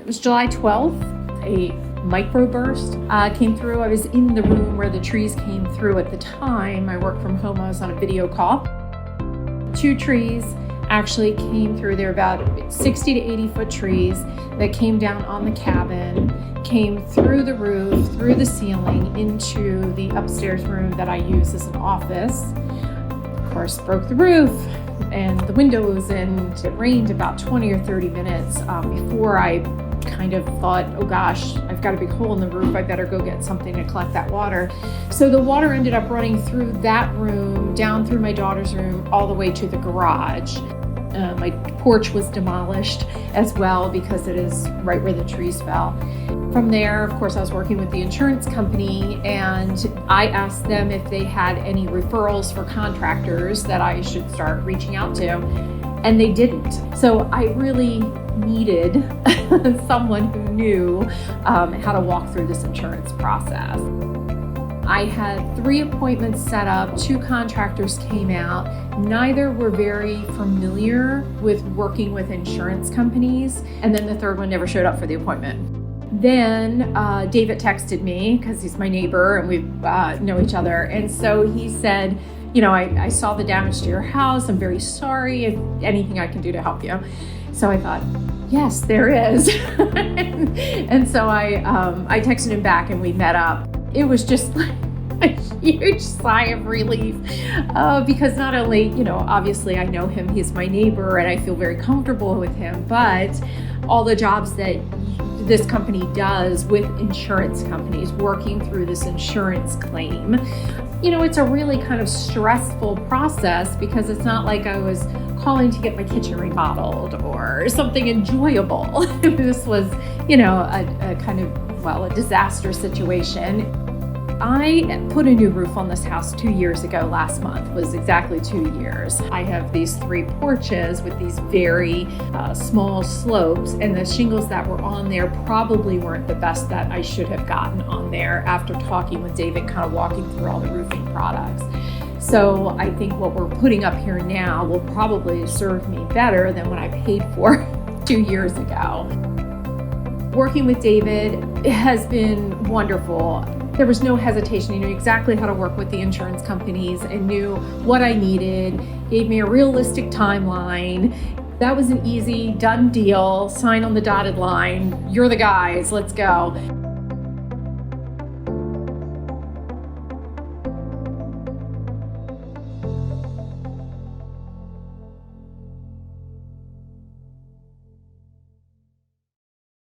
It was July 12th, a microburst came through. I was in the room where the trees came through at the time. I worked from home, I was on a video call. 2 trees actually came through. They're about 60 to 80 foot trees that came down on the cabin, came through the roof, through the ceiling, into the upstairs room that I use as an office. Of course, broke the roof and the windows, and it rained about 20 or 30 minutes before I kind of thought, oh gosh, I've got a big hole in the roof, I better go get something to collect that water. So the water ended up running through that room, down through my daughter's room, all the way to the garage. My porch was demolished as well because it is right where the trees fell. From there, of course, I was working with the insurance company, and I asked them if they had any referrals for contractors that I should start reaching out to, and they didn't. So I really needed someone who knew how to walk through this insurance process. I had 3 appointments set up, 2 contractors came out. Neither were very familiar with working with insurance companies, and then the 3rd one never showed up for the appointment. Then David texted me, because he's my neighbor and we know each other, and so he said, you know, I saw the damage to your house, I'm very sorry, if anything I can do to help you. So I thought, yes, there is. And so I texted him back and we met up. It was just like a huge sigh of relief because not only, you know, obviously I know him, he's my neighbor and I feel very comfortable with him, but all the jobs that this company does with insurance companies, working through this insurance claim, you know, it's a really kind of stressful process because it's not like I was calling to get my kitchen remodeled or something enjoyable. This was, you know, a kind of, well, a disaster situation. I put a new roof on this house 2 years ago. Last month was exactly 2 years. I have these 3 porches with these very small slopes, and the shingles that were on there probably weren't the best that I should have gotten on there after talking with David, kind of walking through all the roofing products. So I think what we're putting up here now will probably serve me better than what I paid for 2 years ago. Working with David has been wonderful. There was no hesitation. He knew exactly how to work with the insurance companies and knew what I needed, gave me a realistic timeline. That was an easy, done deal, sign on the dotted line. You're the guys, let's go.